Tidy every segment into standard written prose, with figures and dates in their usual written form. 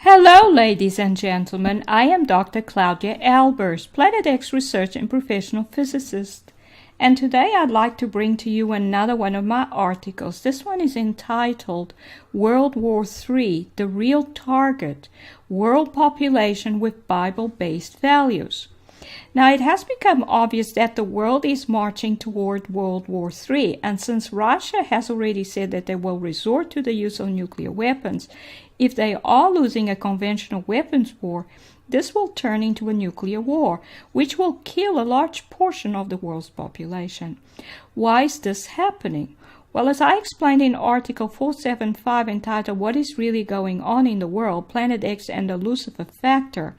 Hello, ladies and gentlemen. I am Dr. Claudia Albers, Planet X research and professional physicist. And today I'd like to bring to you another one of my articles. This one is entitled World War III, The Real Target, World Population with Bible-Based Values. Now, it has become obvious that the world is marching toward World War III, and since Russia has already said that they will resort to the use of nuclear weapons, if they are losing a conventional weapons war, this will turn into a nuclear war, which will kill a large portion of the world's population. Why is this happening? Well, as I explained in article 475 entitled What is Really Going On in the World, Planet X and the Lucifer Factor,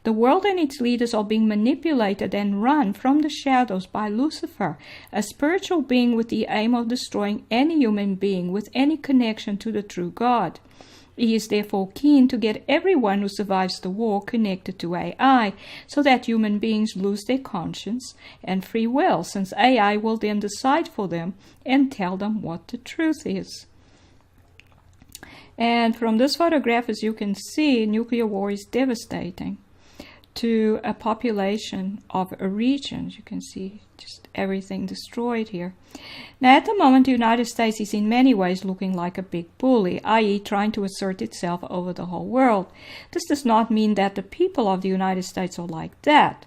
the world and its leaders are being manipulated and run from the shadows by Lucifer, a spiritual being with the aim of destroying any human being with any connection to the true God. He is therefore keen to get everyone who survives the war connected to AI, so that human beings lose their conscience and free will, since AI will then decide for them and tell them what the truth is. And from this photograph, as you can see, nuclear war is devastating to a population of a region. You can see just everything destroyed here. Now, at the moment, the United States is in many ways looking like a big bully, i.e. trying to assert itself over the whole world. This does not mean that the people of the United States are like that.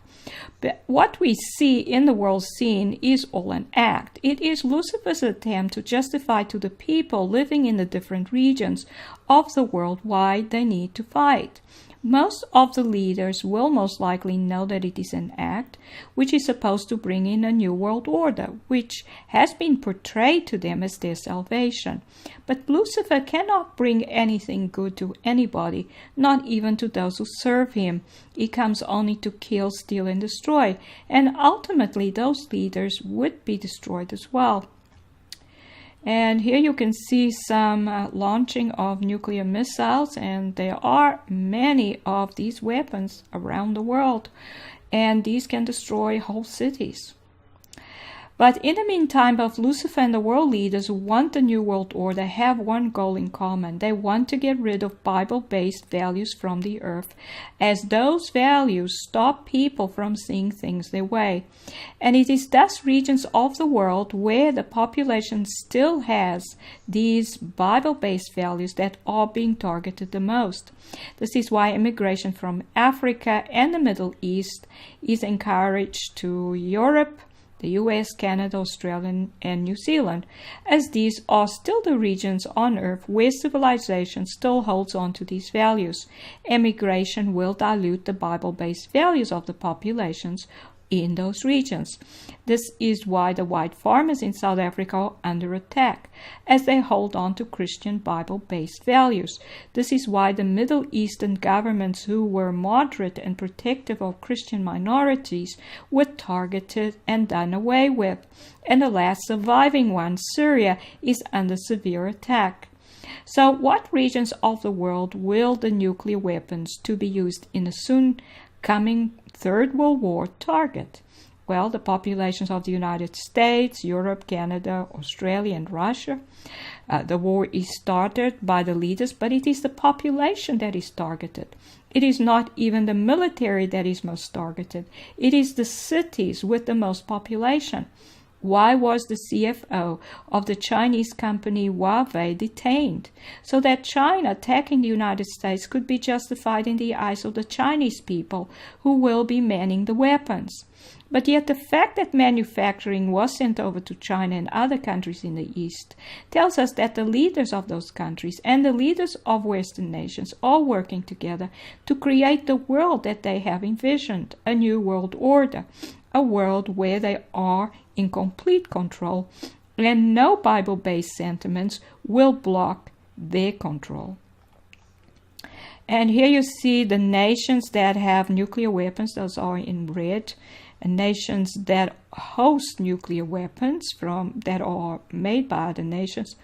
But what we see in the world scene is all an act. It is Lucifer's attempt to justify to the people living in the different regions of the world why they need to fight. Most of the leaders will most likely know that it is an act which is supposed to bring in a new world order, which has been portrayed to them as their salvation. But Lucifer cannot bring anything good to anybody, not even to those who serve him. He comes only to kill, steal, and destroy, and ultimately those leaders would be destroyed as well. And here you can see some launching of nuclear missiles, and there are many of these weapons around the world, and these can destroy whole cities. But in the meantime, both Lucifer and the world leaders who want the New World Order have one goal in common. They want to get rid of Bible-based values from the earth, as those values stop people from seeing things their way. And it is thus regions of the world where the population still has these Bible-based values that are being targeted the most. This is why immigration from Africa and the Middle East is encouraged to Europe, the US, Canada, Australia, and New Zealand, as these are still the regions on Earth where civilization still holds on to these values. Immigration will dilute the Bible-based values of the populations in those regions. This is why the white farmers in South Africa are under attack, as they hold on to Christian Bible-based values. This is why the Middle Eastern governments who were moderate and protective of Christian minorities were targeted and done away with. And the last surviving one, Syria, is under severe attack. So what regions of the world will the nuclear weapons to be used in a soon coming Third World War target? Well, the populations of the United States, Europe, Canada, Australia, and Russia. The war is started by the leaders, but it is the population that is targeted. It is not even the military that is most targeted. It is the cities with the most population. Why was the CFO of the Chinese company Huawei detained? So that China attacking the United States could be justified in the eyes of the Chinese people who will be manning the weapons. But yet the fact that manufacturing was sent over to China and other countries in the East tells us that the leaders of those countries and the leaders of Western nations are working together to create the world that they have envisioned, a new world order, a world where they are in complete control, and no Bible-based sentiments will block their control. And here you see the nations that have nuclear weapons, those are in red, and nations that host nuclear weapons that are made by other nations.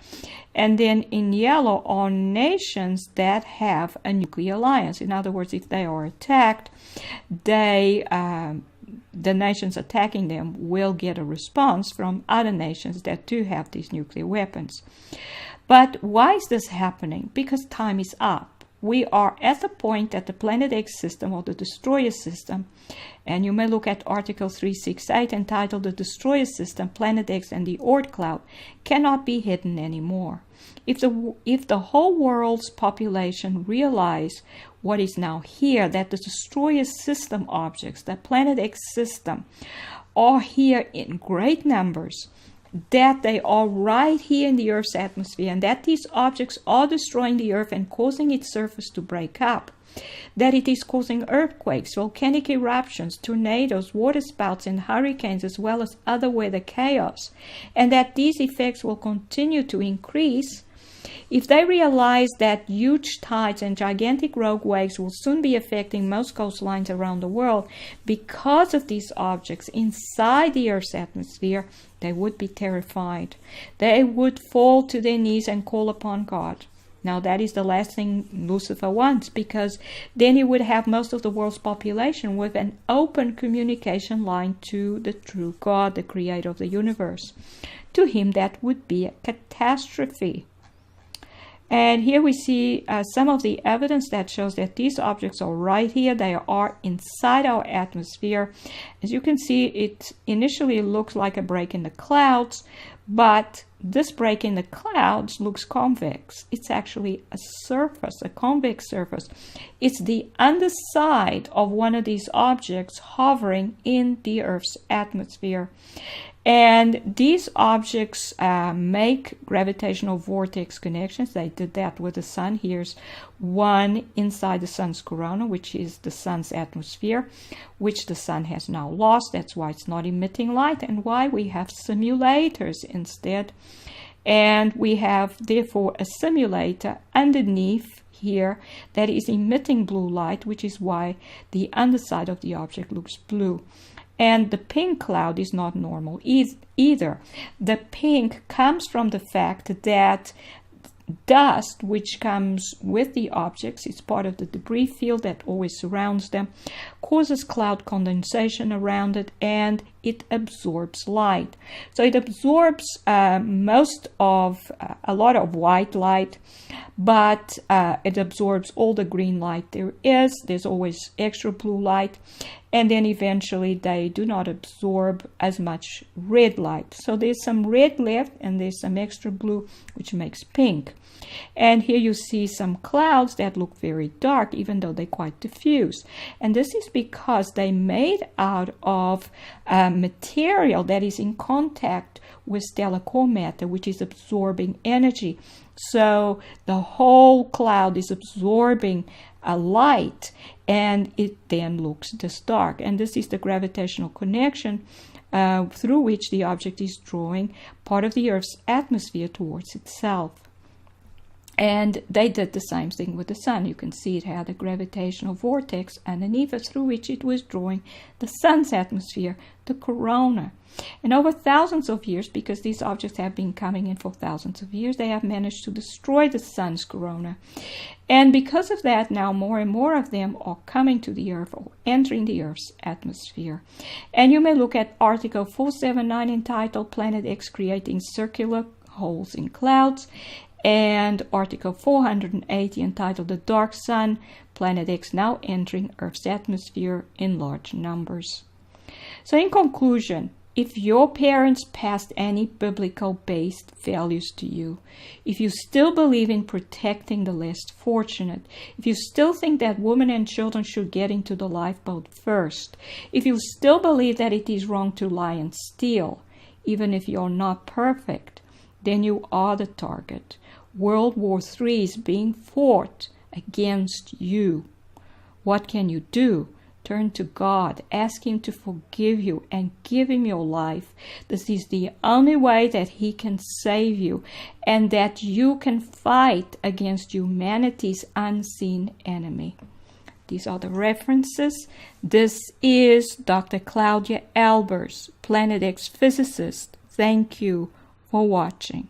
And then in yellow are nations that have a nuclear alliance. In other words, if they are attacked, the nations attacking them will get a response from other nations that do have these nuclear weapons. But why is this happening? Because time is up. we are at the point that the Planet X system, or the Destroyer system, and you may look at Article 368 entitled The Destroyer System, Planet X and the Oort Cloud, cannot be hidden anymore. If the whole world's population realize what is now here, that the Destroyer system objects, the Planet X system, are here in great numbers, that they are right here in the Earth's atmosphere, and that these objects are destroying the Earth and causing its surface to break up, that it is causing earthquakes, volcanic eruptions, tornadoes, waterspouts, and hurricanes, as well as other weather chaos, and that these effects will continue to increase. If they realize that huge tides and gigantic rogue waves will soon be affecting most coastlines around the world because of these objects inside the Earth's atmosphere, they would be terrified. They would fall to their knees and call upon God. Now that is the last thing Lucifer wants, because then he would have most of the world's population with an open communication line to the true God, the creator of the universe. To him that would be a catastrophe. And here we see some of the evidence that shows that these objects are right here. They are inside our atmosphere. As you can see, it initially looks like a break in the clouds, but this break in the clouds looks convex. It's actually a surface, a convex surface. It's the underside of one of these objects hovering in the Earth's atmosphere. And these objects make gravitational vortex connections. They did that with the sun. Here's one inside the sun's corona, which is the sun's atmosphere, which the sun has now lost. That's why it's not emitting light, and why we have simulators instead. And we have, therefore, a simulator underneath here that is emitting blue light, which is why the underside of the object looks blue. And the pink cloud is not normal either. The pink comes from the fact that dust, which comes with the objects, it's part of the debris field that always surrounds them, causes cloud condensation around it, and it absorbs light. So it absorbs a lot of white light, but it absorbs all the green light there is. There's always extra blue light, and then eventually they do not absorb as much red light. So there's some red left, and there's some extra blue, which makes pink. And here you see some clouds that look very dark, even though they're quite diffuse. And this is because they made out of material that is in contact with stellar core matter, which is absorbing energy. So the whole cloud is absorbing a light, and it then looks this dark. And this is the gravitational connection through which the object is drawing part of the Earth's atmosphere towards itself. And they did the same thing with the sun. You can see it had a gravitational vortex underneath it through which it was drawing the sun's atmosphere, the corona. And over thousands of years, because these objects have been coming in for thousands of years, they have managed to destroy the sun's corona. And because of that, now more and more of them are coming to the Earth or entering the Earth's atmosphere. And you may look at Article 479 entitled Planet X Creating Circular Holes in Clouds, and Article 480 entitled The Dark Sun, Planet X Now Entering Earth's Atmosphere in Large Numbers. So in conclusion, if your parents passed any biblical-based values to you, if you still believe in protecting the less fortunate, if you still think that women and children should get into the lifeboat first, if you still believe that it is wrong to lie and steal, even if you're not perfect, then you are the target. World War III is being fought against you. What can you do? Turn to God, ask Him to forgive you, and give Him your life. This is the only way that He can save you, and that you can fight against humanity's unseen enemy. These are the references. This is Dr. Claudia Albers, Planet X physicist. Thank you for watching.